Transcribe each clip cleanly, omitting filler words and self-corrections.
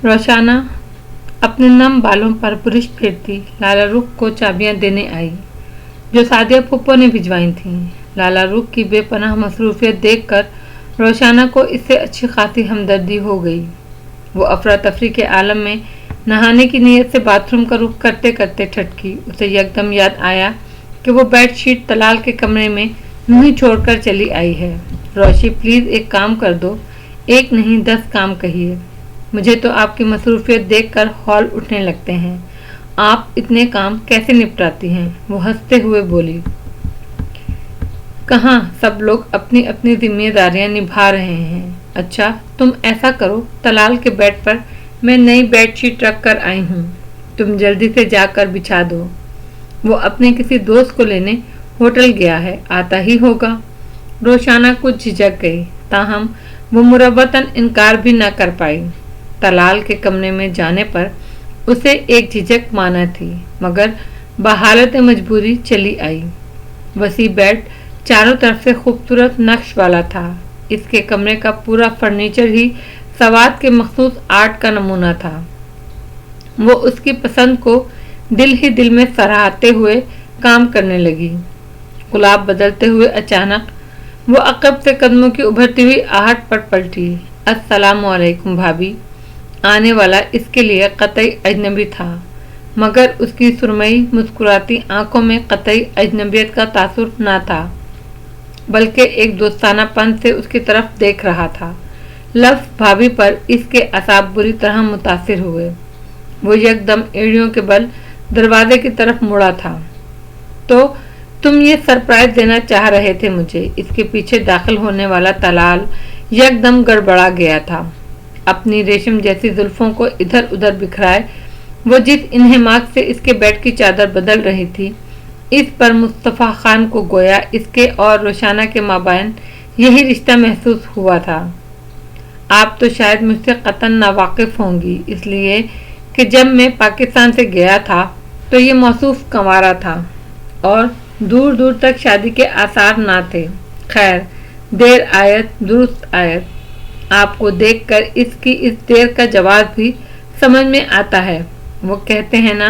रोशाना अपने नम बालों पर ब्रश फेरती लाला रुख को चाबियां देने आई, जो सादिया फूफो ने भिजवाई थीं। लाला रुख की बेपनाह मसरूफियत देखकर रोशाना को इससे अच्छी खासी हमदर्दी हो गई। वो अफरा तफरी के आलम में नहाने की नीयत से बाथरूम का रुख करते करते ठटकी। उसे यकदम याद आया कि वो बेडशीट तलाल के कमरे में यूं ही छोड़कर चली आई है। रोशी, प्लीज़ एक काम कर दो। एक नहीं 10 काम कहिए। मुझे तो आपकी मसरूफियत देखकर हौल उठने लगते हैं। आप इतने काम कैसे निपटाती हैं? वो हंसते हुए बोली। कहाँ, सब लोग अपनी अपनी जिम्मेदारियां निभा रहे हैं। अच्छा, तुम ऐसा करो, तलाल के बेड पर मैं नई बेडशीट रख कर आई हूँ, तुम जल्दी से जाकर बिछा दो। वो अपने किसी दोस्त को लेने होटल गया है, आता ही होगा। रोशाना कुछ झिझक गई, ताहम वो मुरव्वतन इनकार भी न कर पाई। तलाल के कमरे में जाने पर उसे एक झिझक माना थी, मगर बहालत मजबूरी चली आई। वसी बेड चारों तरफ से खूबसूरत नक्श वाला था। इसके कमरे का पूरा फर्नीचर ही सवात के मखसूस आर्ट का नमूना था। वो उसकी पसंद को दिल ही दिल में सराहते हुए काम करने लगी। गुलाब बदलते हुए अचानक वो अकब से कदमों की उभरती हुई आहट पर पलटी। अस्सलामु अलैकुम भाभी। आने वाला इसके लिए कतई अजनबी था, मगर उसकी सुरमई मुस्कुराती आंखों में कतई अजनबियत का तासुर न था, बल्कि एक दोस्तानापन से उसकी तरफ देख रहा था। लफ्ज़ भाभी पर इसके असाब बुरी तरह मुतासिर हुए। वो यकदम एड़ियों के बल दरवाजे की तरफ मुड़ा था। तो तुम ये सरप्राइज देना चाह रहे थे मुझे? इसके पीछे दाखिल होने वाला तलाल यकदम गड़बड़ा गया था। अपनी रेशम जैसी जुल्फों को इधर उधर बिखराए वो जिस इन्हेमाक से इसके बेड की चादर बदल रही थी, इस पर मुस्तफ़ा खान को गोया इसके और रोशाना के माबैन यही रिश्ता महसूस हुआ था। आप तो शायद मुझसे कतन नावाकिफ़ होंगी, इसलिए कि जब मैं पाकिस्तान से गया था तो ये मौसूफ कंवारा था और दूर दूर तक शादी के आसार ना थे। खैर, देर आयत दुरुस्त आयत। आपको देखकर इसकी इस देर का जवाब भी समझ में आता है। वो कहते हैं ना,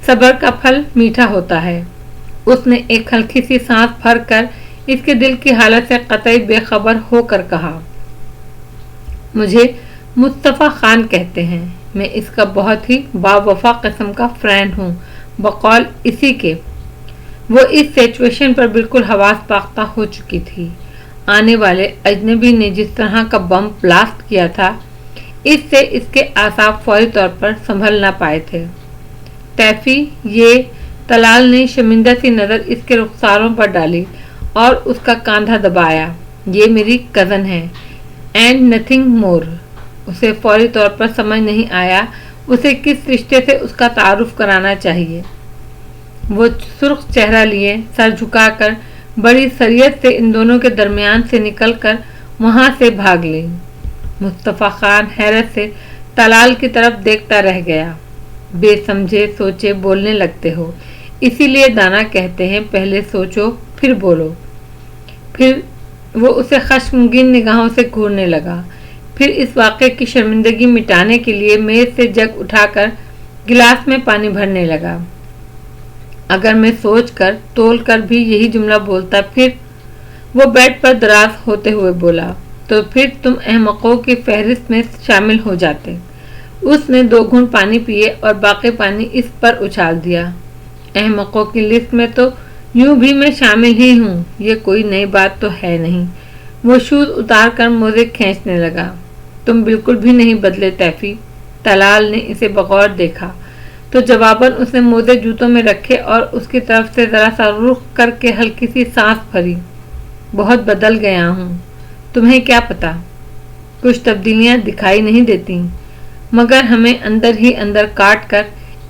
सब्र का फल मीठा होता है। उसने एक हल्की सी सांस भरकर इसके दिल की हालत से कतई बेखबर होकर कहा, मुझे मुस्तफ़ा खान कहते हैं। मैं इसका बहुत ही बावफा किस्म का फ्रेंड हूँ। बकौल इसी के वो इस सिचुएशन पर बिल्कुल हवास पाख्ता हो चुकी थी। आने वाले अजनबी ने जिस तरह का बम ब्लास्ट किया था, इससे इसके आसाब फौरी तौर पर संभल ना पाए थे। तैफी, ये तलाल ने शर्मिंदा सी नज़र इसके रुखसारों पर डाली और उसका कांधा दबाया। ये मेरी कज़न है एंड नथिंग मोर। उसे फौरी तौर पर समझ नहीं आया उसे किस रिश्ते से उसका तारुफ कराना चाहिए। वो सुर्ख चेहरा लिए सर झुकाकर बड़ी सरियत से इन दोनों के दरमियान से निकलकर वहां से भाग ली। मुस्तफ़ा खान हैरत से तलाल की तरफ देखता रह गया। बेसमझे सोचे बोलने लगते हो, इसीलिए दाना कहते हैं पहले सोचो फिर बोलो। फिर वो उसे खश्मगीन निगाहों से घूरने लगा। फिर इस वाक़े की शर्मिंदगी मिटाने के लिए मेज से जग उठाकर गिलास में पानी भरने लगा। अगर मैं सोच कर तोल कर भी यही जुमला बोलता, फिर वो बेड पर दराज होते हुए बोला, तो फिर तुम अहमकों की फहरिस्त में शामिल हो जाते। उसने 2 घूंट पानी पिए और बाकी पानी इस पर उछाल दिया। अहमकों की लिस्ट में तो यूं भी मैं शामिल ही हूँ, ये कोई नई बात तो है नहीं। वो शूज उतार कर मोजे खींचने लगा। तुम बिल्कुल भी नहीं बदले तैफी। तलाल ने इसे बगौर देखा तो जवाबन उसने मोजे जूतों में रखे और उसकी तरफ से जरा सा रुख करके हल्की सी सांस भरी। बहुत बदल गया हूँ, तुम्हें क्या पता। कुछ तब्दीलियाँ दिखाई नहीं देती, मगर हमें अंदर ही अंदर काट कर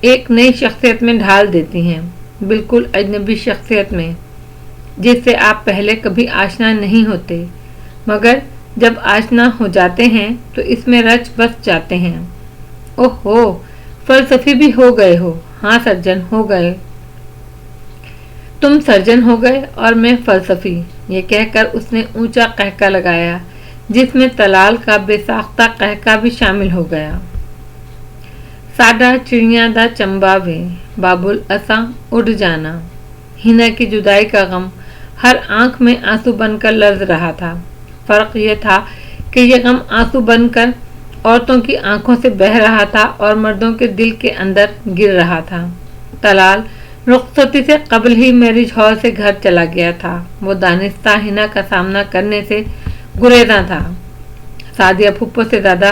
एक नई शख्सियत में ढाल देती हैं, बिल्कुल अजनबी शख्सियत में, जिससे आप पहले कभी आशना नहीं होते, मगर जब आशना हो जाते हैं तो इसमें रच बस जाते हैं। ओहो, फलसफी भी हो गए हो। हाँ सर्जन हो गए। तुम सर्जन हो गए और मैं फलसफी। ये कहकर उसने ऊंचा कहका लगाया, जिसमें तलाल का बेसाख्ता कहका भी शामिल हो गया। साडा चिड़िया दा चंबावे बाबुल असा उड़ जाना। हिना की जुदाई का गम हर आंख में आंसू बनकर लर्ज रहा था। फर्क यह था कि यह गम आंसू बनकर औरतों की आंखों से बह रहा था और मर्दों के दिल के अंदर गिर रहा था। तलाल रुखसती से कबल ही मैरिज हॉल से घर चला गया था। वो दानिस्ता हिना का सामना करने से गुरेजा था। सादिया फुप्पो से ज्यादा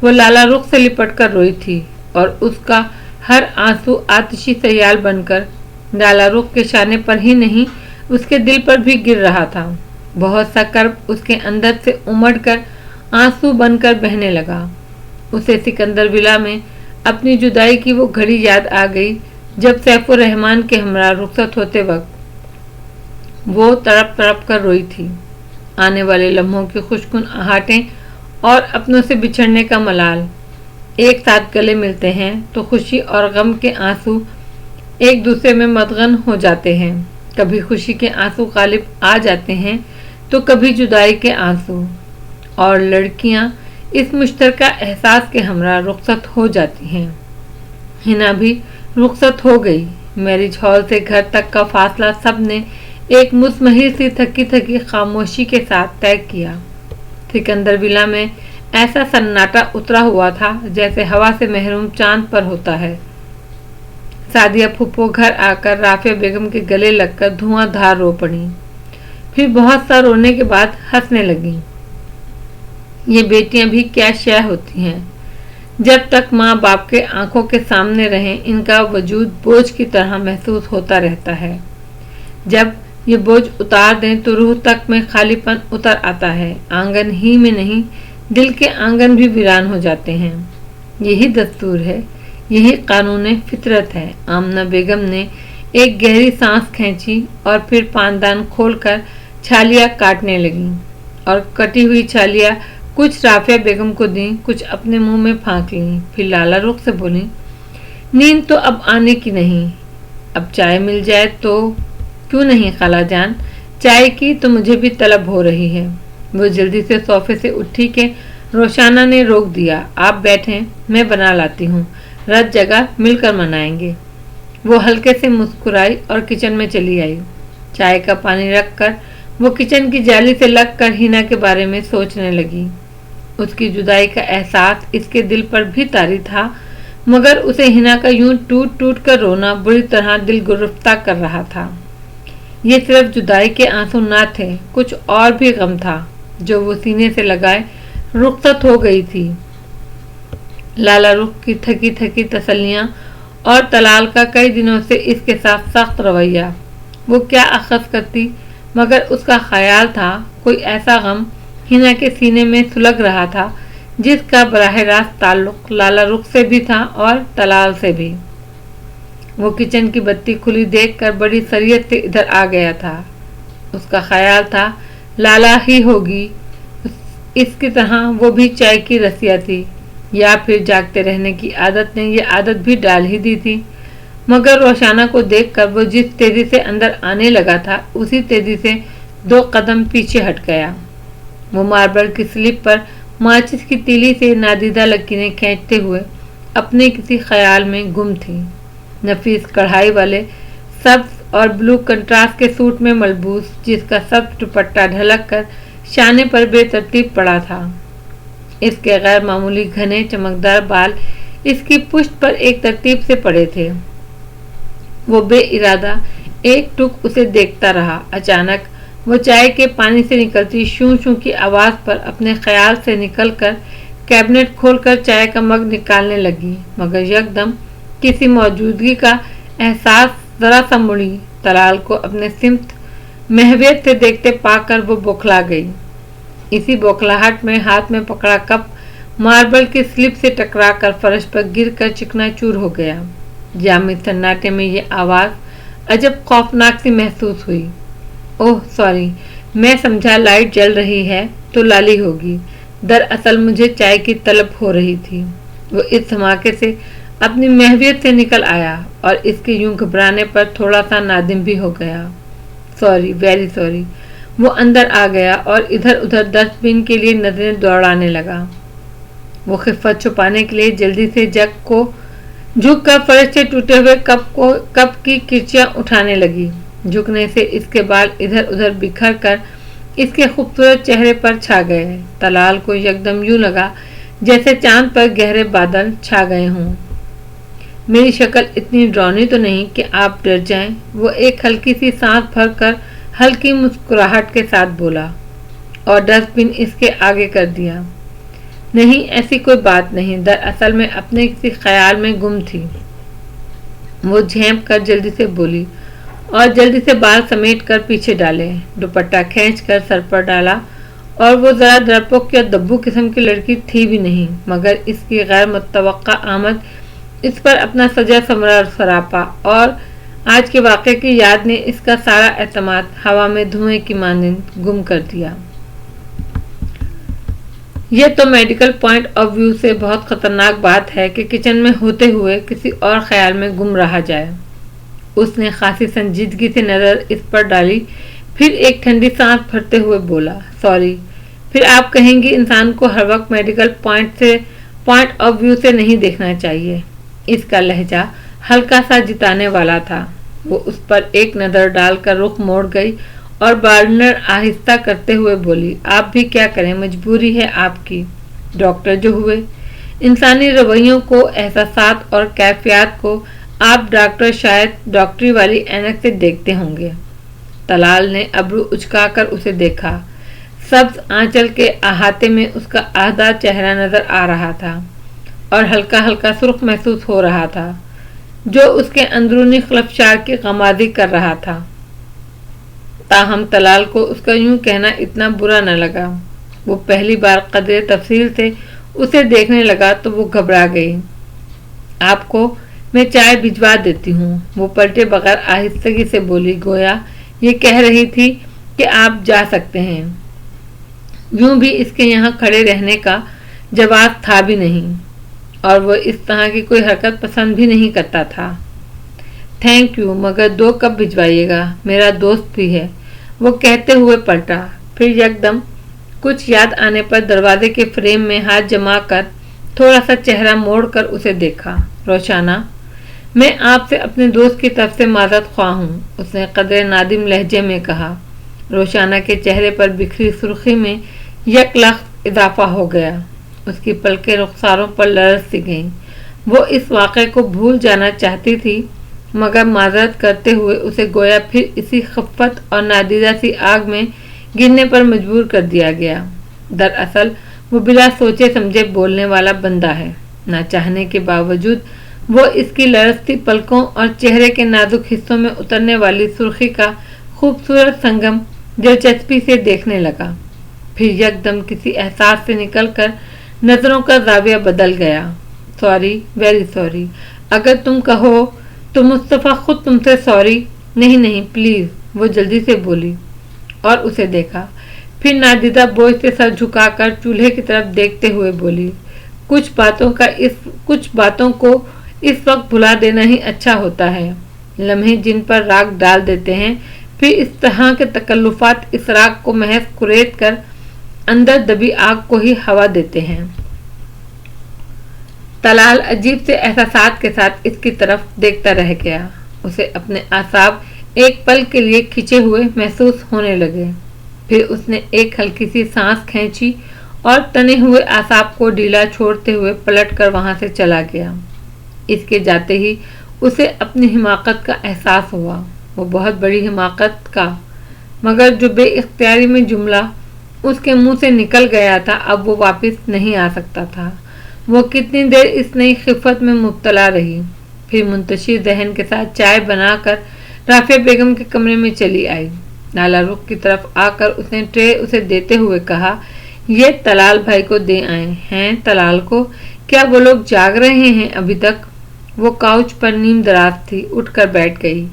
वो लाला रुख से लिपट कर रोई थी और उसका हर आंसू आतिशी सयाल बनकर लाला रुख के शाने पर ही नहीं उसके दिल पर भी गिर रहा था। बहुत सा कर्ब उसके अंदर से उमड़कर आंसू बनकर बहने लगा। उसे सिकंदर विला में अपनी जुदाई की वो घड़ी याद आ गई जब सैफुर रहमान के हमरा रुखसत होते वक्त वो तड़प तड़प कर रोई थी। आने वाले लम्हों की खुशकुन आहटें और अपनों से बिछड़ने का मलाल एक साथ गले मिलते हैं तो खुशी और गम के आंसू एक दूसरे में मदगन हो जाते हैं। कभी खुशी के आंसू गालिब आ जाते हैं तो कभी जुदाई के आंसू, और लड़कियां इस मुश्तरका एहसास के हमरा रुखसत हो जाती हैं। हिना भी रुखसत हो गई। मैरिज हॉल से घर तक का फासला सब ने एक मुस्महिर सी थकी थकी खामोशी के साथ तय किया। सिकंदर विला में ऐसा सन्नाटा उतरा हुआ था जैसे हवा से महरूम चांद पर होता है। सादिया फुप्पो घर आकर राफिया बेगम के गले लगकर धुआंधार रो पड़ी। फिर बहुत सा रोने के बाद हंसने लगी। ये बेटियां भी क्या शय होती हैं। जब तक माँ बाप के आंखों के सामने रहें इनका वजूद बोझ की तरह महसूस होता रहता है। जब ये बोझ उतार दें तो रूह तक में खालीपन उतर आता है। आंगन ही में नहीं दिल के आंगन भी वीरान हो जाते हैं। यही दस्तूर है, यही कानून फितरत है। आमना बेगम ने एक गहरी सांस खींची और फिर पानदान खोलकर छालियां काटने लगी और कटी हुई छालियां कुछ राफिया बेगम को दी, कुछ अपने मुंह में फांक ली। फिर लाला रुख से बोली, नींद तो अब आने की नहीं, अब चाय मिल जाए तो क्यों नहीं खाला जान, चाय की तो मुझे भी तलब हो रही है। वो जल्दी से सोफे से उठी के रोशाना ने रोक दिया। आप बैठें, मैं बना लाती हूँ, रात जगह मिलकर मनाएंगे। वो हल्के से मुस्कुराई और किचन में चली आई। चाय का पानी रखकर वो किचन की जाली से लगकर हिना के बारे में सोचने लगी। उसकी जुदाई का एहसास इसके दिल पर भी तारी था, मगर उसे हिना का यूं टूट टूट कर रोना बुरी तरह दिल गिरफ्तार कर रहा था। ये सिर्फ जुदाई के आंसू ना थे, कुछ और भी गम था जो वो सीने से लगाए रुखसत हो गई थी। लाला रुख की थकी थकी तसल्लियां और तलाल का कई दिनों से इसके साथ सख्त रवैया। वो क्या अखज़ करती, मगर उसका ख्याल था कोई ऐसा गम हिना के सीने में सुलग रहा था जिसका बराह रास्त ताल्लुक लाला रुख से भी था और तलाल से भी। वो किचन की बत्ती खुली देखकर बड़ी सरियत से इधर आ गया था। उसका ख्याल था लाला ही होगी, इसकी तरह वो भी चाय की रसिया थी, या फिर जागते रहने की आदत ने ये आदत भी डाल ही दी थी। मगर रोशाना को देखकर वो जिस तेजी से अंदर आने लगा था उसी तेजी से 2 कदम पीछे हट गया। वो मार्बल की स्लिप पर माचिस की तीली से नादीदा लकीरें खींचते हुए अपने किसी ख्याल में गुम थी। नफीस कढ़ाई वाले सब्ज और ब्लू कंट्रास्ट के सूट में मलबूस, जिसका सब दुपट्टा ढलक कर शाने पर बेतरतीब पड़ा था। इसके गैर मामूली घने चमकदार बाल इसकी पुष्ट पर एक तरतीब से पड़े थे। वो बेइरादा एक टुक उसे देखता रहा। अचानक वो चाय के पानी से निकलती शू शू की आवाज पर अपने ख्याल से निकलकर कैबिनेट खोलकर चाय का मग निकालने लगी, मगर यकदम किसी मौजूदगी का एहसास जरा सा मुड़ी। तलाल को अपने सिमत महवियत से देखते पाकर वो बौखला गई। इसी बौखलाहट में हाथ में पकड़ा कप मार्बल की स्लिप से टकराकर फर्श पर गिरकर चिकनाचूर हो गया। जामी सन्नाटे में ये आवाज अजब खौफनाक सी महसूस हुई। ओह सॉरी, मैं समझा लाइट जल रही है तो लाली होगी, दरअसल मुझे चाय की तलब हो रही थी। वो इस धमाके से अपनी महवियत से निकल आया और इसके यूं घबराने पर थोड़ा सा नादिम भी हो गया। Sorry, very sorry. वो अंदर आ गया और इधर उधर डस्टबिन के लिए नजरें दौड़ाने लगा। वो खिफ़त छुपाने के लिए जल्दी से जग को झुक कर फर्श से टूटे हुए कप की किरचियां उठाने लगी। झुकने से इसके बाल इधर उधर बिखर कर इसके खूबसूरत चेहरे पर छा गए। तलाल को एकदम यूं लगा जैसे चांद पर गहरे बादल छा गए हों। मेरी शक्ल इतनी डरावनी तो नहीं कि आप डर जाएं? वो एक हल्की सी सांस भरकर हल्की मुस्कुराहट के साथ बोला और डस्टबिन इसके आगे कर दिया। नहीं, ऐसी कोई बात नहीं, दरअसल मैं अपने किसी ख्याल में गुम थी। वो झेंप कर जल्दी से बोली और जल्दी से बाल समेट कर पीछे डाले, दुपट्टा खींच कर सर पर डाला। और वो जरा डरपोक या दब्बू किस्म की लड़की थी भी नहीं, मगर इसकी गैर मुतवक्का आमद इस पर अपना सजा समरा सरापा और आज के वाक़े की याद ने इसका सारा एतमाद हवा में धुएं की मानंद गुम कर दिया। यह तो मेडिकल पॉइंट ऑफ व्यू से बहुत खतरनाक बात है कि किचन में होते हुए किसी और ख्याल में गुम रहा जाए। उसने खासी संजीदगी से नजर इस पर डाली, फिर एक ठंडी सांस भरते हुए बोला, सॉरी। फिर आप कहेंगी इंसान को हर वक्त मेडिकल पॉइंट ऑफ व्यू से नहीं देखना चाहिए। इसका लहजा हल्का सा जिताने वाला था। वो उस पर एक नजर डालकर रुख मोड़ गई और बार्नर आहिस्ता करते हुए बोली, आप भी क्या करें, मजबूरी है आपकी। डॉक्टर जो हुए, इंसानी रवैयों को, एहसासात और कैफियत को आप डॉक्टर शायद डॉक्टरी वाली ऐनक से देखते होंगे। तलाल ने अब्रू उचकाकर उसे देखा। सब्ज आंचल के अहाते में उसका आधा चेहरा नजर आ रहा था और हल्का हल्का सुर्ख महसूस हो रहा था, जो उसके अंदरूनी खलफशार की गमादी कर रहा था। ताहम तलाल को उसका यूं कहना इतना बुरा न लगा। वो पहली बार कदरे तफसील से उसे देखने लगा तो वो घबरा गई। आपको मैं चाय भिजवा देती हूँ, वो पलटे बगैर आहिस्तगी से बोली, गोया ये कह रही थी कि आप जा सकते हैं। यूं भी इसके यहाँ खड़े रहने का जवाब था भी नहीं और वो इस तरह की कोई हरकत पसंद भी नहीं करता था। थैंक यू, मगर 2 कप भिजवाइएगा, मेरा दोस्त भी है, वो कहते हुए पलटा। फिर एकदम कुछ याद आने पर दरवाजे के फ्रेम में हाथ जमा कर थोड़ा सा चेहरा मोड़कर उसे देखा। रोशाना, मैं आपसे अपने दोस्त की तरफ से माजरत ख्वाह हूँ, उसने कदरे नादिम लहजे में कहा। रोशाना के चेहरे पर बिखरी सुर्खी में यकलख्त इजाफा हो गया। उसकी पलकें रुखसारों पर लरस सी गईं। वो इस वाक़े को भूल जाना चाहती थी, मगर माजरत करते हुए उसे गोया फिर इसी खफ़्फ़त और नादीदा सी आग में गिरने पर मजबूर कर दिया गया। दरअसल वो बिला सोचे समझे बोलने वाला बंदा है। ना चाहने के बावजूद वो इसकी लरसती पलकों और चेहरे के नाजुक हिस्सों में उतरने वाली सुर्खी का खूबसूरत संगम दिलचस्पी से देखने लगा। फिर यकदम किसी एहसास से निकलकर नजरों का जाविया बदल गया। Sorry, very sorry. अगर तुम कहो तो मुस्तफ़ा खुद तुमसे सॉरी। नहीं नहीं प्लीज, वो जल्दी से बोली और उसे देखा। फिर नादिदा बोझ से सर झुकाकर चूल्हे की तरफ देखते हुए बोली, कुछ बातों को इस वक्त भुला देना ही अच्छा होता है। लम्हे जिन पर राग डाल देते हैं, फिर इस तरह के तकल्लुफात इस राग को महज कुरेद कर अंदर दबी आग को ही हवा देते हैं। तलाल अजीब से एहसास के साथ इसकी तरफ देखता रह गया। उसे अपने आसाब एक पल के लिए खिंचे हुए महसूस होने लगे। फिर उसने एक हल्की सी सांस खींची और तने हुए आसाब को ढीला छोड़ते हुए पलट कर वहां से चला गया। इसके जाते ही उसे अपनी हिमाकत का एहसास हुआ। वो बहुत बड़ी हिमाकत का, मगर जो बेइख्तियारी में जुमला उसके मुंह से निकल गया था अब वो वापस नहीं आ सकता था। वो कितनी देर इस नई खिफत में मुब्तला रही। फिर मुंतशिर जहन के साथ चाय बनाकर राफिया बेगम के कमरे में चली आई। नाला रुख की तरफ आकर उसने ट्रे उसे देते हुए कहा, ये तलाल भाई को दे आए हैं। तलाल को? क्या वो लोग जाग रहे हैं अभी तक? वो काउच पर नीम दराज थी, उठकर बैठ गई।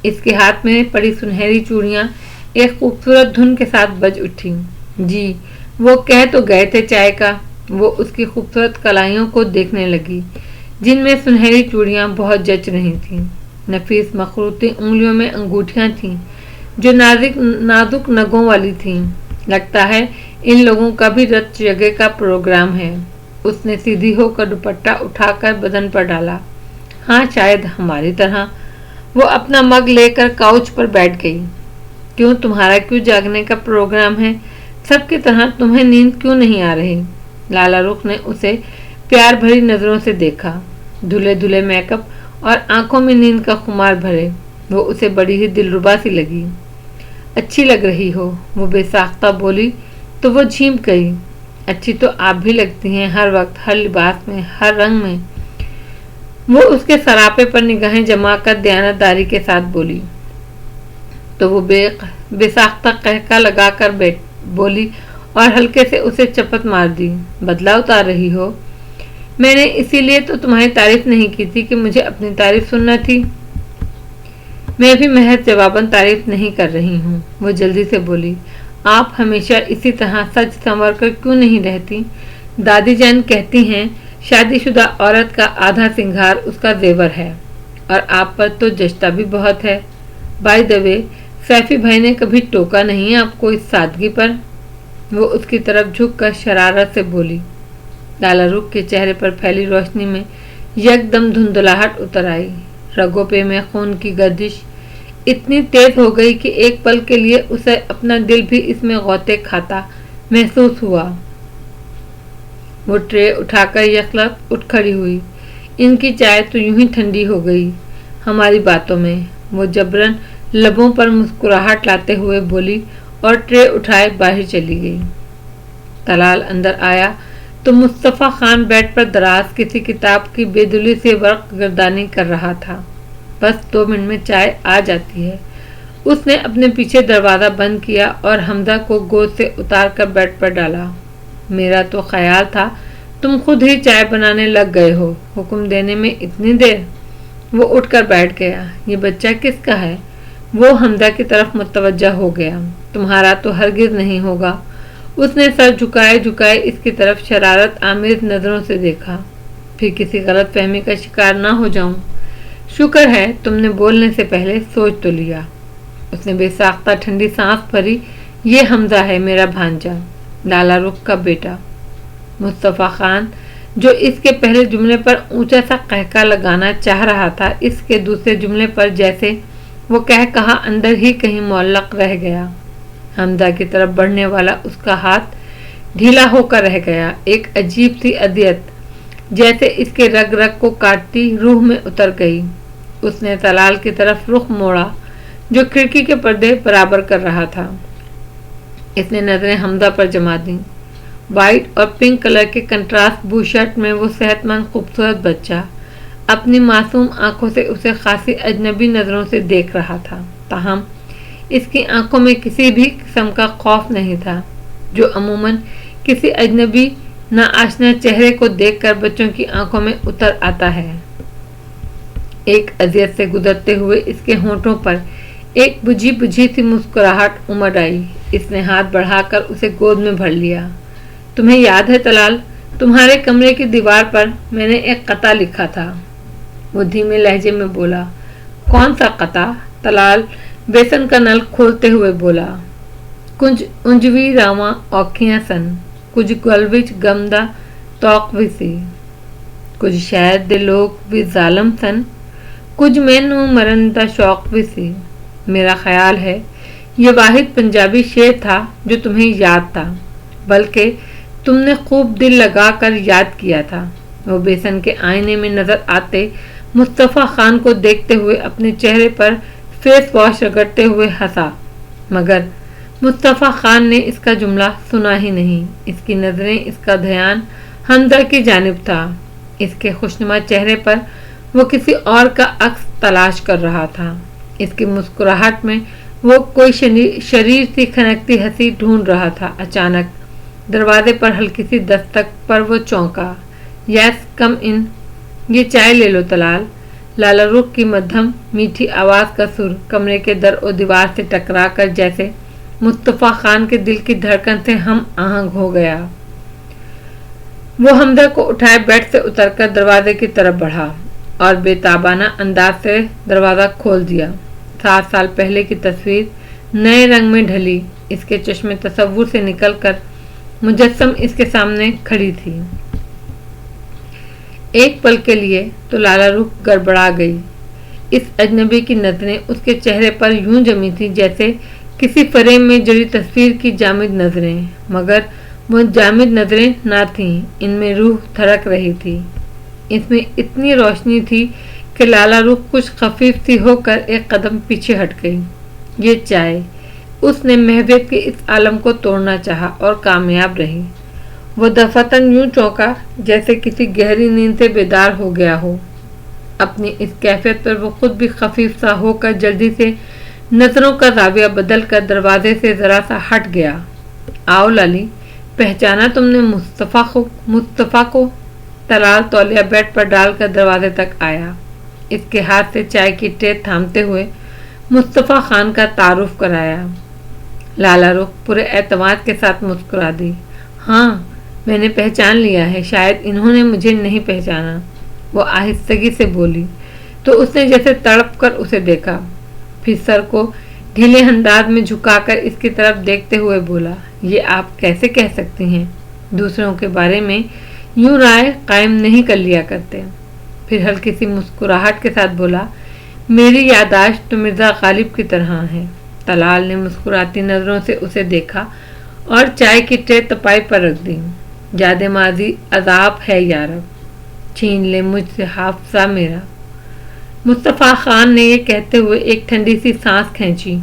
इसके हाथ में पड़ी सुनहरी चूड़ियां एक खूबसूरत धुन के साथ बज उठी। जी, वो कह तो गए थे चाय का। वो उसकी खूबसूरत कलाइयों को देखने लगी, जिनमें सुनहरी चूड़ियां बहुत जच रही थीं। नफीस मखरूती उंगलियों में अंगूठियां थीं, जो नाजुक नगों वाली थीं। लगता है इन लोगों का भी रत जगह का प्रोग्राम है। उसने सीधी होकर दुपट्टा उठाकर बदन पर डाला हाँ, शायद हमारी तरह। वो अपना मग लेकर काउच पर बैठ गई। क्यों, तुम्हारा क्यों जागने का प्रोग्राम है? सबकी तरह तुम्हें नींद क्यों नहीं आ रही? लाला रुख ने उसे प्यार भरी नजरों से देखा। धुले धुले मेकअप और आंखों में नींद का खुमार भरे वो उसे बड़ी ही दिलरुबा सी लगी। अच्छी लग रही हो, वो बेसाख्ता बोली तो वो झींप गई। अच्छी तो आप भी लगती हैं, हर वक्त, हर लिबास में, हर रंग में। वो उसके सरापे पर निगाहें जमाकर दयानतदारी के साथ बोली तो वो बेसाख्ता कहका लगाकर बोली और हल्के से उसे चपत मार दी। बदला उतार रही हो? मैंने इसीलिए तो तुम्हारी तारीफ नहीं की थी कि मुझे अपनी तारीफ सुनना थी। मैं भी महज जवाबन तारीफ नहीं कर रही हूँ, वो जल्दी से बोली। आप हमेशा इसी तरह सच संवर कर क्यों नहीं रहती? दादी जान कहती हैं शादीशुदा औरत का आधा सिंगार उसका जेवर है, और आप पर तो जचता भी बहुत है। बाय द वे, सैफी भाई ने कभी टोका नहीं आपको इस सादगी पर? वो उसकी तरफ झुककर शरारत से बोली। लाला रुख के चेहरे पर फैली रोशनी में यकदम धुंधलाहट उतर आई। रगों पे में खून की गर्दिश इतनी तेज हो गई कि एक पल के लिए उसे अपना दिल भी इसमें गौते खाता महसूस हुआ। वो ट्रे उठाकर यकलक उठ खड़ी हुई। इनकी चाय तो यूं ही ठंडी हो गई हमारी बातों में, वो जबरन लबों पर मुस्कुराहट लाते हुए बोली और ट्रे उठाए बाहर चली गई। तलाल अंदर आया तो मुस्तफ़ा खान बेड पर दराज किसी किताब की बेदुली से वर्क गर्दानी कर रहा था। बस 2 मिनट में चाय आ जाती है। उसने अपने पीछे दरवाज़ा बंद किया और हमदा को गोद से उतार कर बेड पर डाला। मेरा तो ख्याल था तुम खुद ही चाय बनाने लग गए हो, हुक्म देने में इतनी देर। वो उठकर बैठ गया। ये बच्चा किसका है? वो हमदा की तरफ मुतवज्जा हो गया। तुम्हारा तो हरगिज नहीं होगा। उसने सर झुकाए झुकाए इसकी तरफ शरारत आमेज नजरों से देखा। फिर किसी गलत फहमी का शिकार ना हो जाऊं। शुक्र है तुमने बोलने से पहले सोच तो लिया। उसने बेसाख्ता ठंडी सांस भरी। ये हमजा है, मेरा भांजा, लाला रुख का बेटा। मुस्तफ़ा खान जो इसके पहले जुमले पर ऊंचा सा कहका लगाना चाह रहा था, इसके दूसरे जुमले पर जैसे वो कह कहा अंदर ही कहीं मुअल्लक रह गया। हमजा की तरफ बढ़ने वाला उसका हाथ ढीला होकर रह गया। एक अजीब सी अदियत जैसे इसके रग रग को काटती रूह में उतर गई। उसने तलाल की तरफ रुख मोड़ा जो खिड़की के पर्दे बराबर कर रहा था। इसने नजरें हमजा पर जमा दी। वाइट और पिंक कलर के कंट्रास्ट ब्लू शर्ट में वो सेहतमंद खूबसूरत बच्चा अपनी मासूम आंखों से उसे खासी अजनबी नजरों से देख रहा था। ताहम इसकी आंखों में किसी भी किस्म का खौफ नहीं था जो अमूमन किसी अजनबी नाआशना चेहरे को देखकर बच्चों की आंखों में उतर आता है। एक अजियत से गुजरते हुए इसके होंठों पर एक बुझी बुझी सी मुस्कुराहट उमड़ आई। इसने हाथ बढ़ाकर उसे गोद में भर लिया। तुम्हें याद है तलाल, तुम्हारे कमरे की दीवार पर मैंने एक कता लिखा था। वो धीमे लहजे में बोला। कौन सा कता? तलाल बेसन का नल खोलते हुए बोला। कुछ उंजवी रावा औखियां सन, कुछ गलविच गमदा तौक भी सी, कुछ शायद दे लोग भी जालम सन, कुछ मैनू मरन दा शौक भी सी। मेरा ख्याल है ये वाहिद पंजाबी शेर था जो तुम्हें याद था, बल्कि तुमने खूब दिल लगाकर याद किया था। वो बेसन के आईने में नजर आते मुस्तफ़ा खान को देखते हुए अपने चेहरे पर फेस वॉश रगड़ते हुए हंसा, मगर मुस्तफ़ा खान ने इसका जुमला सुना ही नहीं। इसकी नज़रें, इसका ध्यान हमदा की जानिब था। इसके खुशनुमा चेहरे पर वो किसी और का अक्स तलाश कर रहा था। इसकी मुस्कुराहट में वो कोई शरीर सी खनकती हंसी ढूंढ रहा था। अचानक दरवाजे पर हल्की सी दस्तक पर वो चौंका। यस, कम इन, ये चाय ले लो तलाल। लाला रुख की मध्यम मीठी आवाज का सुर कमरे के दर और दीवार से टकरा कर जैसे मुस्तफ़ा खान के दिल की धड़कन से हम आहंग हो गया। वो हमदा को उठाए बेड से उतरकर दरवाजे की तरफ बढ़ा और बेताबाना अंदाज से दरवाजा खोल दिया। 7 साल पहले की तस्वीर नए रंग में ढली इसके चश्मे तसव्वुर से निकलकर मुजस्सम इसके सामने खड़ी थी। एक पल के लिए तो लाला रुख गड़बड़ा गई। इस अजनबी की नजरें उसके चेहरे पर यूं जमी थी जैसे किसी फ्रेम में जड़ी तस्वीर की जामिद नजरें, मगर वो जामिद नजरें ना थीं, इनमें रूह धड़क रही थी। इसमें इतनी रोशनी थी कि लाला रुख कुछ खफीफ सी होकर एक कदम पीछे हट गई। ये चाय, उसने महवियत के इस आलम को तोड़ना चाहा और कामयाब रही। वो दफातन यूं चौंका जैसे किसी गहरी नींद से बेदार हो गया हो। अपनी इस कैफियत पर वो खुद भी खफीफ सा होकर जल्दी से नजरों का जाविया बदल कर दरवाजे से जरा सा हट गया। आओ लाली, पहचाना तुमने मुस्तफ़ा को? तलाल तौलिया बेड पर डालकर दरवाजे तक आया। इसके हाथ से चाय की ट्रे थामते हुए मुस्तफ़ा खान का तारुफ कराया। लाला रुख पूरे एतमाद के साथ मुस्कुरा दी। हाँ, मैंने पहचान लिया है, शायद इन्होंने मुझे नहीं पहचाना, वो आहिस्तगी से बोली। तो उसने जैसे तड़प कर उसे देखा, फिर सर को ढीले अंदाज में झुकाकर इसकी तरफ देखते हुए बोला, ये आप कैसे कह सकती हैं? दूसरों के बारे में यूं राय कायम नहीं कर लिया करते। फिर हल्की सी मुस्कुराहट के साथ बोला, मेरी यादाश्त तो मिर्जा गालिब की तरह है। तलाल ने मुस्कुराती नजरों से उसे देखा और चाय की ट्रे तपाई पर रख दी। याद माजी अजाब है यारब, छीन ले मुझसे हाफसा मेरा। मुस्तफ़ा खान ने ये कहते हुए एक ठंडी सी सांस खींची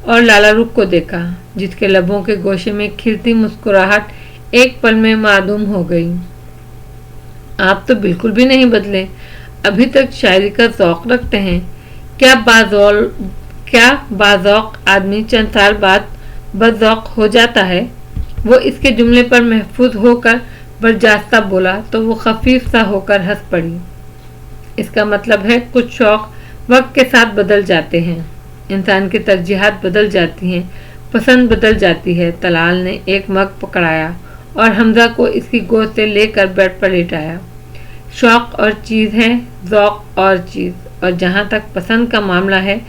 और लाला रुख को देखा, जिसके लबों के गोशे में खिलती मुस्कुराहट एक पल में मादूम हो गई। आप तो बिल्कुल भी नहीं बदले, अभी तक शायरी का ज़ौक़ रखते हैं। क्या बाज़ौक़ आदमी चंद साल बाद बदज़ौक़ हो जाता है। वो इसके जुमले पर महफूज होकर बर्जास्ता बोला तो वो खफीफ सा होकर हंस पड़ी। इसका मतलब है कुछ शौक वक्त के साथ बदल जाते हैं, इंसान की तरजीहात बदल जाती हैं, पसंद बदल जाती है। तलाल ने एक मग पकड़ाया और हमजा को इसकी गोद से लेकर बेड पर लेटाया। शौक और चीज़ है, ज़ौक़ और चीज़, और जहाँ तक पसंद का मामला है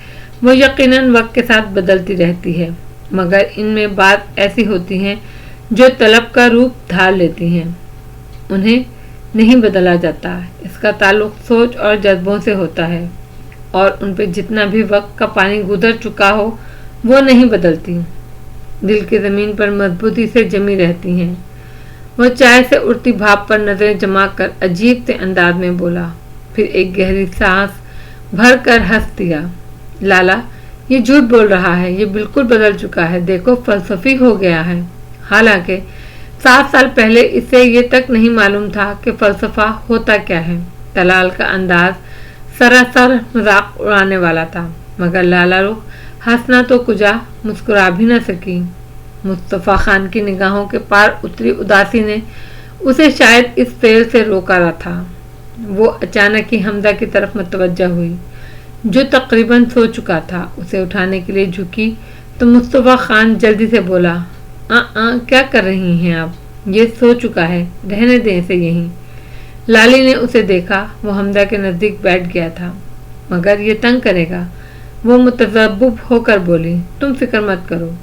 वो यकीनन वक्त के साथ बदलती रहती है, मगर इनमें बात ऐसी होती हैं जो तलब का रूप धार लेती हैं, उन्हें नहीं बदला जाता। इसका ताल्लुक सोच और जज्बों से होता है और उन पर जितना भी वक्त का पानी गुजर चुका हो वो नहीं बदलती, दिल की ज़मीन पर मजबूती से जमी रहती हैं। वह चाय से उड़ती भाप पर नजरें जमा कर अजीब से अंदाज में बोला, फिर एक गहरी सांस भर कर हंस दिया। लाला, ये झूठ बोल रहा है, ये बिल्कुल बदल चुका है, देखो फलसफी हो गया है। हालांकि 7 साल पहले इसे ये तक नहीं मालूम था कि फलसफा होता क्या है। तलाल का अंदाज सरासर मजाक उड़ाने वाला था, मगर लाला रुख हंसना तो कुजा मुस्कुरा भी न सकी। मुस्तफ़ा खान की निगाहों के पार उतरी उदासी ने उसे शायद इस फेल से रोका रहा था। वो अचानक ही हमजा की तरफ मुतवज्जा हुई, जो तकरीबन सो चुका था। उसे उठाने के लिए झुकी तो मुस्तफ़ा खान जल्दी से बोला, क्या कर रही हैं आप? ये सो चुका है, रहने दें इसे यहीं। लाली ने उसे देखा, वो हमजा के नज़दीक बैठ गया था, मगर ये तंग करेगा। वो मुतज़ब्बिब होकर बोली, तुम फिक्र मत करो,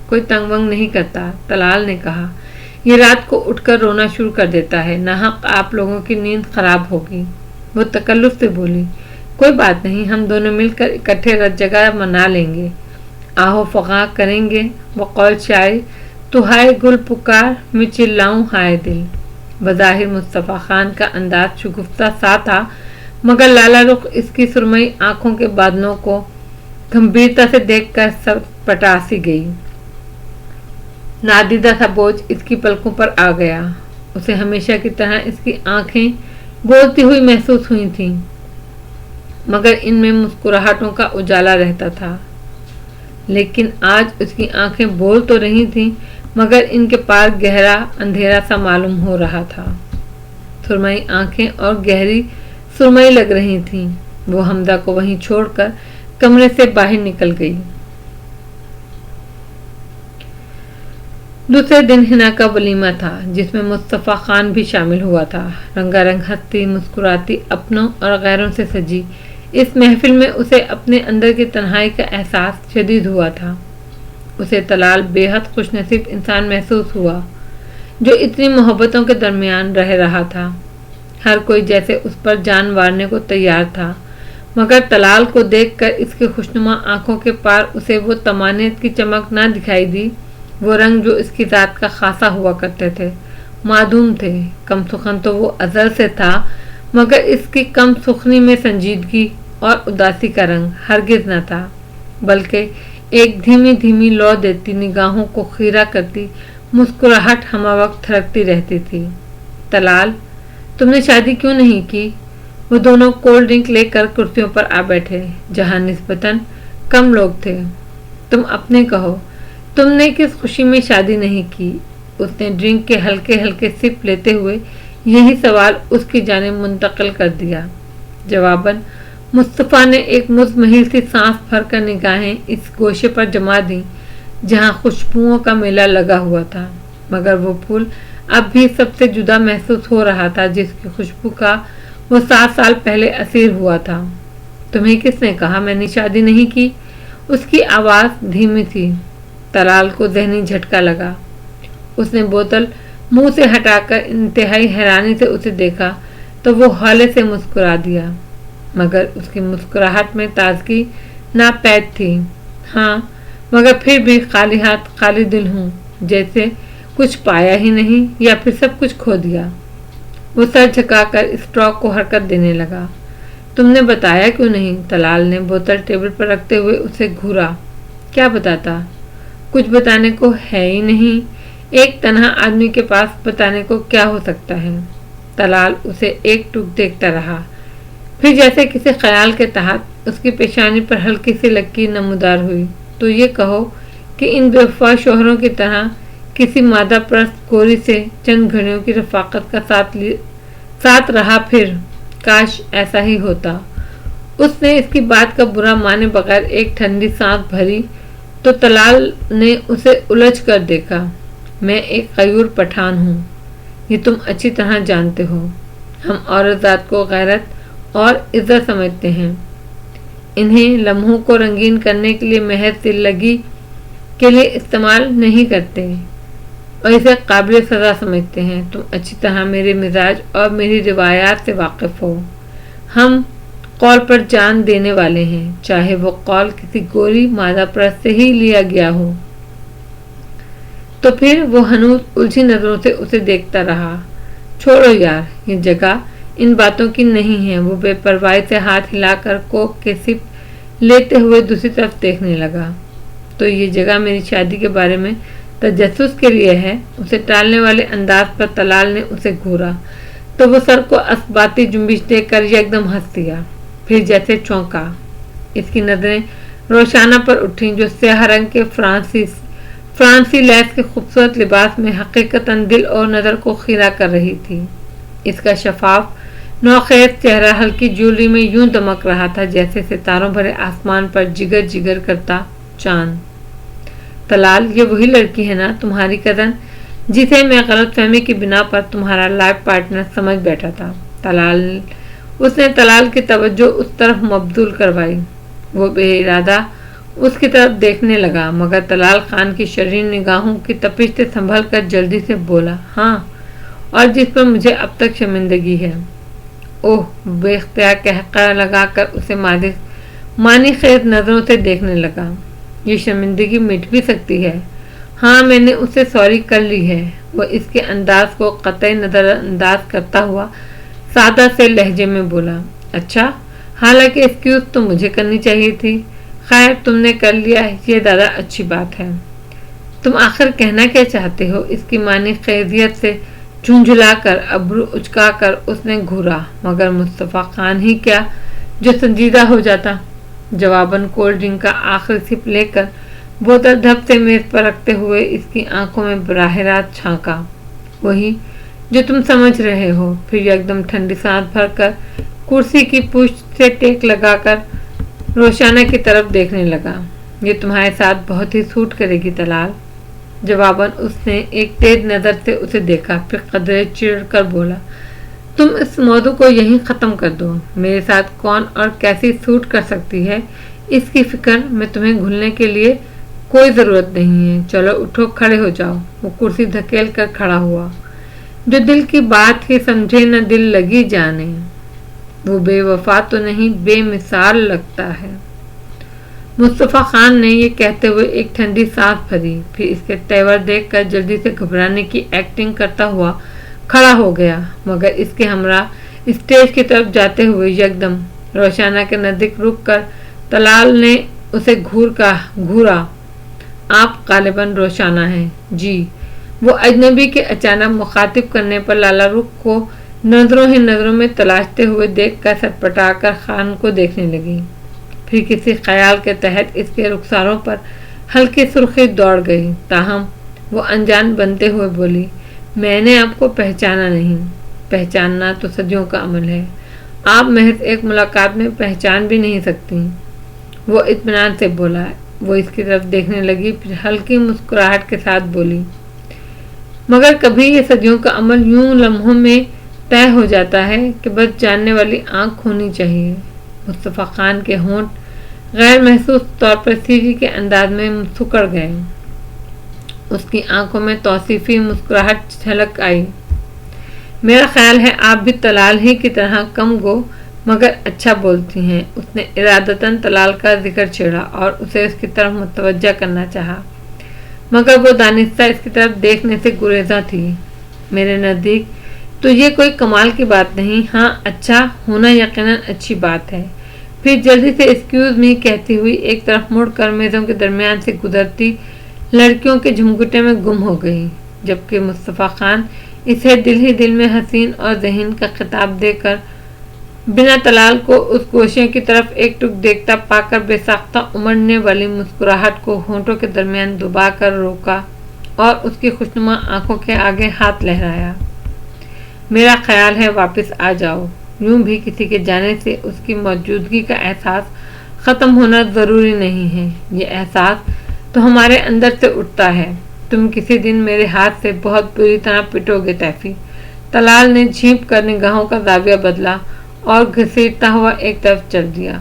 कोई तंग वंग नहीं करता। तलाल ने कहा, ये रात को उठकर रोना शुरू कर देता है, नाहक आप लोगों की नींद खराब होगी। वो तकल्लुफ़ से बोली, कोई बात नहीं, हम दोनों मिलकर इकट्ठे रत जगह मना लेंगे, आहो फगा करेंगे। वो कौल शायरी, तू हाय गुल पुकार, मैं चिल्लाऊं हाय दिल। बज़ाहिर मुस्तफ़ा खान का अंदाज शुगुफ्ता सा था, मगर लाला रुख इसकी सुरमई आंखों के बादलों को गंभीरता से देखकर सब पटासी गई। नादीदा सा बोझ इसकी पलकों पर आ गया। उसे हमेशा की तरह इसकी आंखें बोलती हुई महसूस हुई थीं, मगर इनमें मुस्कुराहटों का उजाला रहता था। लेकिन आज उसकी आंखें बोल तो रही थीं, मगर इनके पार गहरा अंधेरा सा मालूम हो रहा था। सुरमई आंखें और गहरी सुरमई लग रही थीं। वो हमजा को वहीं छोड़कर कमरे से बाहर निकल गई। दूसरे दिन हिना का वलीमा था, जिसमें मुस्तफ़ा खान भी शामिल हुआ था। रंगारंग हंसती मुस्कुराती, अपनों और गैरों से सजी इस महफिल में उसे अपने अंदर की तन्हाई का एहसास शदीद हुआ था। उसे तलाल बेहद खुशनसीब इंसान महसूस हुआ, जो इतनी मोहब्बतों के दरमियान रह रहा था। ہر کوئی جیسے اس پر جان مارنے کو تیار تھا، مگر طلال کو دیکھ کر اس کے خوشنما آنکھوں کے پار اسے وہ طمانینت کی چمک نہ دکھائی دی۔ وہ رنگ جو اس کی ذات کا خاصا ہوا کرتے تھے معدوم تھے۔ کم سخن تو وہ ازل سے تھا، مگر اس کی کم سخنی میں سنجیدگی اور اداسی کا رنگ ہرگز نہ تھا، بلکہ ایک دھیمی دھیمی لو دیتی، نگاہوں کو خیرہ کرتی مسکراہٹ ہمہ وقت تھرکتی رہتی تھی۔ طلال، تم نے شادی کیوں نہیں کی؟ وہ دونوں کولڈ ڈرنک لے کر کرسیوں پر آ بیٹھے جہاں نسبتاً کم لوگ تھے۔ تم اپنے کہو، تم نے کس خوشی میں شادی نہیں کی؟ اس نے ڈرنک کے ہلکے ہلکے سپ لیتے ہوئے یہی سوال اس کی جانب منتقل کر دیا۔ جواباً مصطفیٰ نے ایک مزمحل سی سانس بھر کر نگاہیں اس گوشے پر جما دیں جہاں خوشبوؤں کا میلہ لگا ہوا تھا، مگر وہ پھول اب بھی سب سے جدا محسوس ہو رہا تھا جس کی خوشبو کا وہ 7 سال پہلے اسیر ہوا تھا۔ تمہیں کس نے کہا میں نے شادی نہیں کی؟ اس کی آواز دھیمی تھی۔ طلال کو ذہنی جھٹکا لگا۔ اس نے بوتل منہ سے ہٹا کر انتہائی حیرانی سے اسے دیکھا تو وہ ہولے سے مسکرا دیا، مگر اس کی مسکراہٹ میں تازگی ناپید تھی۔ ہاں، مگر پھر بھی خالی ہاتھ خالی دل ہوں، جیسے کچھ پایا ہی نہیں یا پھر سب کچھ کھو دیا۔ وہ سر جھکا کر اسٹروک کو حرکت دینے لگا۔ تم نے بتایا کیوں نہیں؟ طلال نے بوتل ٹیبل پر رکھتے ہوئے اسے گھورا۔ کیا بتاتا؟ کچھ بتانے کو ہے ہی نہیں، ایک تنہا آدمی کے پاس بتانے کو کیا ہو سکتا ہے؟ طلال اسے ایک ٹک دیکھتا رہا، پھر جیسے کسی خیال کے تحت اس کی پیشانی پر ہلکی سی لکیر نمودار ہوئی۔ تو یہ کہو کہ ان بے وفا شوہروں کی طرح کسی مادہ پرست گوری سے چند گھڑیوں کی رفاقت کا ساتھ رہا، پھر کاش ایسا ہی ہوتا۔ اس نے اس کی بات کا برا مانے بغیر ایک ٹھنڈی سانس بھری تو طلال نے اسے الجھ کر دیکھا۔ میں ایک غیور پٹھان ہوں، یہ تم اچھی طرح جانتے ہو۔ ہم عورت ذات کو غیرت اور عزت سمجھتے ہیں، انہیں لمحوں کو رنگین کرنے کے لیے محض دل لگی کے لیے استعمال نہیں کرتے اور اسے قابل سزا سمجھتے ہیں۔ تم اچھی طرح میرے مزاج اور میری روایات سے واقف ہو۔ ہم قول پر جان دینے والے ہیں، چاہے وہ قول کسی گوری مادہ پرست سے ہی لیا گیا ہو۔ تو پھر وہ ہنوز الجھی نظروں سے اسے دیکھتا رہا۔ چھوڑو یار، یہ جگہ ان باتوں کی نہیں ہے۔ وہ بے پرواہی سے ہاتھ ہلا کر کوک کے سپ لیتے ہوئے دوسری طرف دیکھنے لگا۔ تو یہ جگہ میری شادی کے بارے میں تجسس کے لیے ہے؟ اسے ٹالنے والے انداز پر طلال نے اسے گھورا تو وہ سر کو اثباتی جنبش دے کر یکدم ہنس دیا، پھر جیسے چونکا۔ اس کی نظریں روشانہ پر اٹھیں جو سیاہ رنگ کے فرانسی لیس کے خوبصورت لباس میں حقیقتاً دل اور نظر کو خیرہ کر رہی تھی۔ اس کا شفاف نوخیز چہرہ ہلکی جیولری میں یوں دمک رہا تھا جیسے ستاروں بھرے آسمان پر جگر جگر کرتا چاند۔ طلال، یہ وہی لڑکی ہے نا تمہاری کزن جسے میں غلط فہمی کی بنا پر تمہارا لائف پارٹنر سمجھ بیٹھا تھا؟ اس نے طلال کی توجہ اس طرف مبذول کروائی۔ وہ بے ارادہ اس کی طرف دیکھنے لگا، مگر طلال خان کی شریر نگاہوں کی تپش سے سنبھل کر جلدی سے بولا، ہاں، اور جس پر مجھے اب تک شرمندگی ہے۔ اوہ، بے اختیار قہقہ لگا کر اسے مانی خیز نظروں سے دیکھنے لگا۔ یہ شرمندگی مٹ بھی سکتی ہے۔ ہاں، میں نے اسے سوری کر لی ہے۔ وہ اس کے انداز کو قطعی نظر انداز کرتا ہوا سادہ سے لہجے میں بولا، اچھا، حالانکہ ایکسکیوز تو مجھے کرنی چاہیے تھی۔ خیر، تم نے کر لیا، یہ زیادہ اچھی بات ہے۔ تم آخر کہنا کیا چاہتے ہو؟ اس کی مانی خیزیت سے جھنجھلا کر ابرو اچکا کر اس نے گھورا، مگر مصطفیٰ خان ہی کیا جو سنجیدہ ہو جاتا۔ جواباً کولڈ ڈرنک کا آخری سپ لے کر بوتل دھپ سے میز پر رکھتے ہوئے اس کی آنکھوں میں براہ راست جھانکا۔ وہی جو تم سمجھ رہے ہو۔ پھر یکدم ٹھنڈی سانس بھر کر کرسی کی پشت سے ٹیک لگا کر روشانہ کی طرف دیکھنے لگا۔ یہ تمہارے ساتھ بہت ہی سوٹ کرے گی طلال۔ جواباً اس نے ایک تیز نظر سے اسے دیکھا، پھر قدرے چڑ کر بولا، تم اس موضوع کو یہیں ختم کر دو۔ میرے ساتھ کون اور کیسی سوٹ کر سکتی ہے اس کی فکر میں تمہیں گھلنے کے لیے کوئی ضرورت نہیں ہے۔ چلو اٹھو، کھڑے ہو جاؤ۔ وہ کرسی دھکیل کر کھڑا ہوا۔ जो दिल की बात ही समझे न दिल लगी जाने, वो बेवफा तो नहीं बेमिसाल लगता है। मुस्तफा खान ने ये कहते हुए एक ठंडी सांस भरी, फिर इसके तेवर देखकर जल्दी से घबराने की एक्टिंग करता हुआ खड़ा हो गया, मगर इसके हमरा स्टेज की तरफ जाते हुए यकदम रोशाना के नजदीक रुककर तलाल ने उसे घूरा। आप गालिबन रोशाना हैं? जी। वो अजनबी के अचानक मुखातिब करने पर लाला रुख को नजरों ही नजरों में तलाशते हुए देखकर सटपटाकर खान को देखने लगी। फिर किसी ख्याल के तहत इसके रुखसारों पर हल्की सुर्खी दौड़ गई, ताहम वो अनजान बनते हुए बोली, मैंने आपको पहचाना नहीं। पहचानना तो सदियों का अमल है, आप महज एक मुलाकात में पहचान भी नहीं सकती। वो इत्मीनान से बोला। वो इसकी तरफ देखने लगी, फिर हल्की मुस्कुराहट के साथ बोली, मगर कभी ये सदियों का अमल यूं लम्हों में तय हो जाता है कि बस जानने वाली आंख होनी चाहिए। मुस्तफा खान के होंठ गैर महसूस तौर पर सीढ़ी के अंदाज में सुकड़ गए। उसकी आंखों में तौसीफी मुस्कुराहट झलक आई। मेरा ख्याल है आप भी तलाल ही की तरह कम गो मगर अच्छा बोलती हैं। उसने इरादतन तलाल का जिक्र छेड़ा और उसे उसकी तरफ मुतवज्जा करना चाहा, मगर वो दानिस्ता इसकी तरफ देखने से गुरेजा थी। मेरे नज़दीक तो ये कोई कमाल की बात नहीं, हाँ अच्छा होना यकीनन अच्छी बात है। फिर जल्दी से एक्सक्यूज मी कहती हुई एक तरफ मुड़कर मेज़ों के दरमियान से गुजरती लड़कियों के झुमघुटे में गुम हो गई, जबकि मुस्तफ़ा खान इसे दिल ही दिल में हसीन और ज़हीन का खिताब देकर बिना तलाल को उस गोशे की तरफ एक टुक देखता पाकर बेसाख्ता उमड़ने वाली मुस्कुराहट को होंठों के दरमियान दबा कर रोका और उसकी खुशनुमा आंखों के आगे हाथ लहराया। मेरा ख्याल है वापस आ जाओ। यूं भी किसी के जाने से उसकी मौजूदगी का एहसास ख़त्म होना ज़रूरी नहीं है। ये एहसास तो हमारे अंदर से उठता है। तुम किसी दिन मेरे हाथ से बहुत बुरी तरह पिटोगे तैफी। तलाल ने झींप कर निगाहों का जाविया बदला और घसीटता हुआ एक तरफ चल दिया।